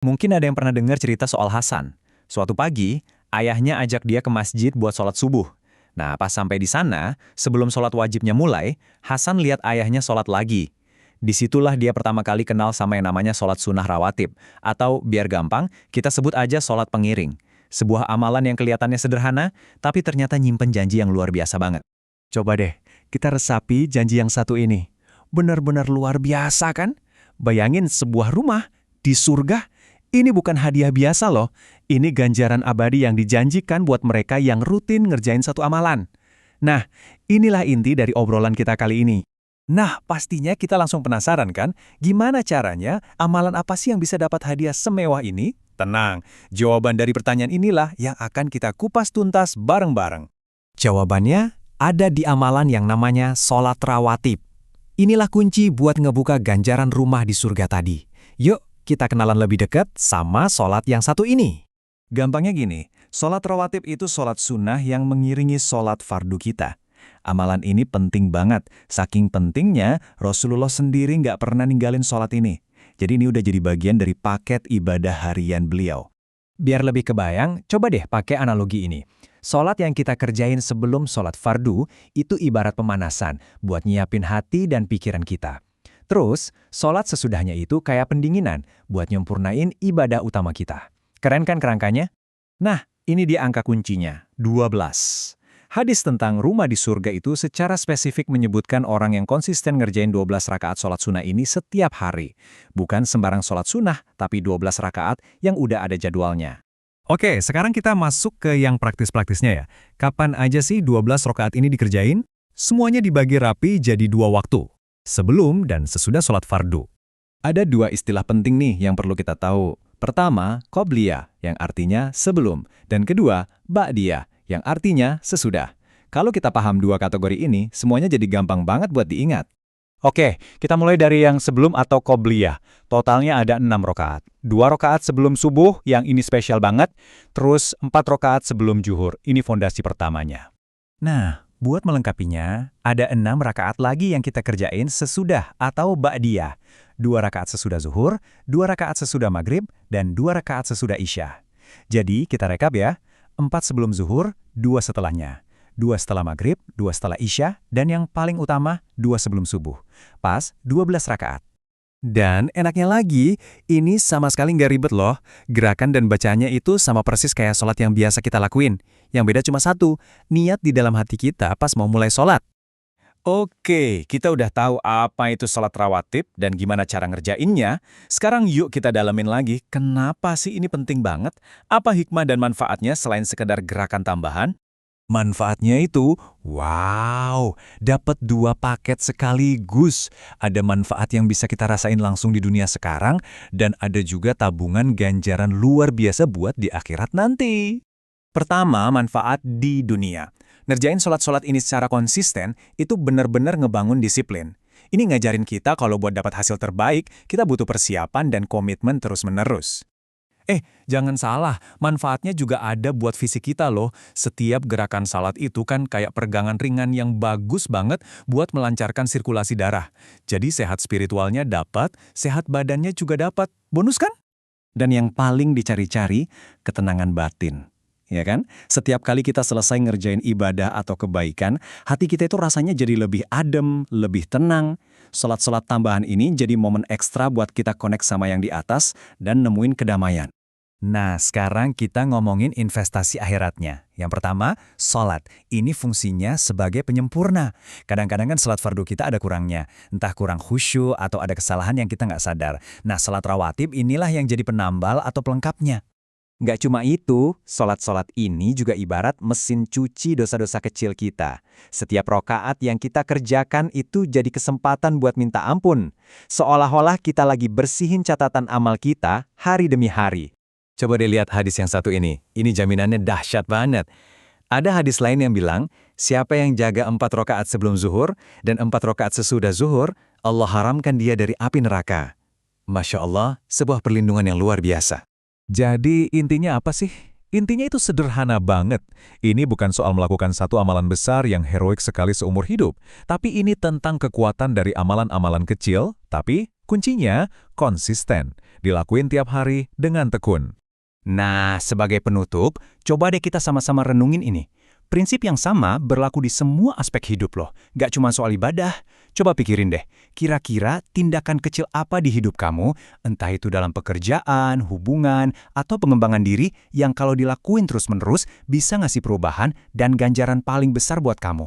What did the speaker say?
Mungkin ada yang pernah dengar cerita soal Hasan. Suatu pagi, ayahnya ajak dia ke masjid buat sholat subuh. Nah, pas sampai di sana, sebelum sholat wajibnya mulai, Hasan lihat ayahnya sholat lagi. Disitulah dia pertama kali kenal sama yang namanya sholat sunnah rawatib, atau biar gampang, kita sebut aja sholat pengiring. Sebuah amalan yang kelihatannya sederhana, tapi ternyata nyimpen janji yang luar biasa banget. Coba deh, kita resapi janji yang satu ini. Benar-benar luar biasa kan? Bayangin sebuah rumah di surga. Ini bukan hadiah biasa loh, ini ganjaran abadi yang dijanjikan buat mereka yang rutin ngerjain satu amalan. Nah, inilah inti dari obrolan kita kali ini. Nah, pastinya kita langsung penasaran kan, gimana caranya, amalan apa sih yang bisa dapat hadiah semewah ini? Tenang, jawaban dari pertanyaan inilah yang akan kita kupas tuntas bareng-bareng. Jawabannya ada di amalan yang namanya sholat rawatib. Inilah kunci buat ngebuka ganjaran rumah di surga tadi. Yuk, kita kenalan lebih dekat sama sholat yang satu ini. Gampangnya gini, sholat rawatib itu sholat sunnah yang mengiringi sholat fardu kita. Amalan ini penting banget, saking pentingnya Rasulullah sendiri nggak pernah ninggalin sholat ini. Jadi ini udah jadi bagian dari paket ibadah harian beliau. Biar lebih kebayang, coba deh pakai analogi ini. Sholat yang kita kerjain sebelum sholat fardu itu ibarat pemanasan buat nyiapin hati dan pikiran kita. Terus, sholat sesudahnya itu kayak pendinginan buat nyempurnain ibadah utama kita. Keren kan kerangkanya? Nah, ini dia angka kuncinya, 12. Hadis tentang rumah di surga itu secara spesifik menyebutkan orang yang konsisten ngerjain 12 rakaat sholat sunnah ini setiap hari. Bukan sembarang sholat sunnah, tapi 12 rakaat yang udah ada jadwalnya. Oke, sekarang kita masuk ke yang praktis-praktisnya ya. Kapan aja sih 12 rakaat ini dikerjain? Semuanya dibagi rapi jadi 2 waktu. Sebelum dan sesudah sholat fardu. Ada 2 istilah penting nih yang perlu kita tahu. Pertama, qobliyah, yang artinya sebelum. Dan kedua, ba'diyah, yang artinya sesudah. Kalau kita paham 2 kategori ini, semuanya jadi gampang banget buat diingat. Oke, kita mulai dari yang sebelum atau qobliyah. Totalnya ada 6 rakaat. 2 rakaat sebelum subuh, yang ini spesial banget. Terus 4 rakaat sebelum zuhur, ini fondasi pertamanya. Nah, buat melengkapinya, ada 6 rakaat lagi yang kita kerjain sesudah atau ba'diyah. 2 rakaat sesudah zuhur, 2 rakaat sesudah maghrib, dan 2 rakaat sesudah isya. Jadi, kita rekap ya. 4 sebelum zuhur, 2 setelahnya. 2 setelah maghrib, 2 setelah isya, dan yang paling utama, 2 sebelum subuh. Pas 12 rakaat. Dan enaknya lagi, ini sama sekali nggak ribet loh. Gerakan dan bacanya itu sama persis kayak sholat yang biasa kita lakuin. Yang beda cuma satu, niat di dalam hati kita pas mau mulai sholat. Oke, kita udah tahu apa itu sholat rawatib dan gimana cara ngerjainnya. Sekarang yuk kita dalamin lagi, kenapa sih ini penting banget? Apa hikmah dan manfaatnya selain sekedar gerakan tambahan? Manfaatnya itu, wow, dapat 2 paket sekaligus. Ada manfaat yang bisa kita rasain langsung di dunia sekarang, dan ada juga tabungan ganjaran luar biasa buat di akhirat nanti. Pertama, manfaat di dunia. Ngerjain sholat-sholat ini secara konsisten, itu benar-benar ngebangun disiplin. Ini ngajarin kita kalau buat dapat hasil terbaik, kita butuh persiapan dan komitmen terus-menerus. Jangan salah, manfaatnya juga ada buat fisik kita loh. Setiap gerakan salat itu kan kayak peregangan ringan yang bagus banget buat melancarkan sirkulasi darah. Jadi sehat spiritualnya dapat, sehat badannya juga dapat. Bonus kan? Dan yang paling dicari-cari, ketenangan batin. Ya kan? Setiap kali kita selesai ngerjain ibadah atau kebaikan, hati kita itu rasanya jadi lebih adem, lebih tenang. Salat-salat tambahan ini jadi momen ekstra buat kita connect sama yang di atas dan nemuin kedamaian. Nah, sekarang kita ngomongin investasi akhiratnya. Yang pertama, sholat. Ini fungsinya sebagai penyempurna. Kadang-kadang kan sholat fardu kita ada kurangnya. Entah kurang khusyuk atau ada kesalahan yang kita nggak sadar. Nah, sholat rawatib inilah yang jadi penambal atau pelengkapnya. Nggak cuma itu, sholat-sholat ini juga ibarat mesin cuci dosa-dosa kecil kita. Setiap rokaat yang kita kerjakan itu jadi kesempatan buat minta ampun. Seolah-olah kita lagi bersihin catatan amal kita hari demi hari. Coba deh lihat hadis yang satu ini. Ini jaminannya dahsyat banget. Ada hadis lain yang bilang, siapa yang jaga 4 rakaat sebelum zuhur dan 4 rakaat sesudah zuhur, Allah haramkan dia dari api neraka. Masya Allah, sebuah perlindungan yang luar biasa. Jadi intinya apa sih? Intinya itu sederhana banget. Ini bukan soal melakukan satu amalan besar yang heroik sekali seumur hidup. Tapi ini tentang kekuatan dari amalan-amalan kecil, tapi kuncinya konsisten. dilakuin tiap hari dengan tekun. Nah, sebagai penutup, coba deh kita sama-sama renungin ini. Prinsip yang sama berlaku di semua aspek hidup loh, gak cuma soal ibadah. Coba pikirin deh, kira-kira tindakan kecil apa di hidup kamu, entah itu dalam pekerjaan, hubungan, atau pengembangan diri yang kalau dilakuin terus-menerus bisa ngasih perubahan dan ganjaran paling besar buat kamu.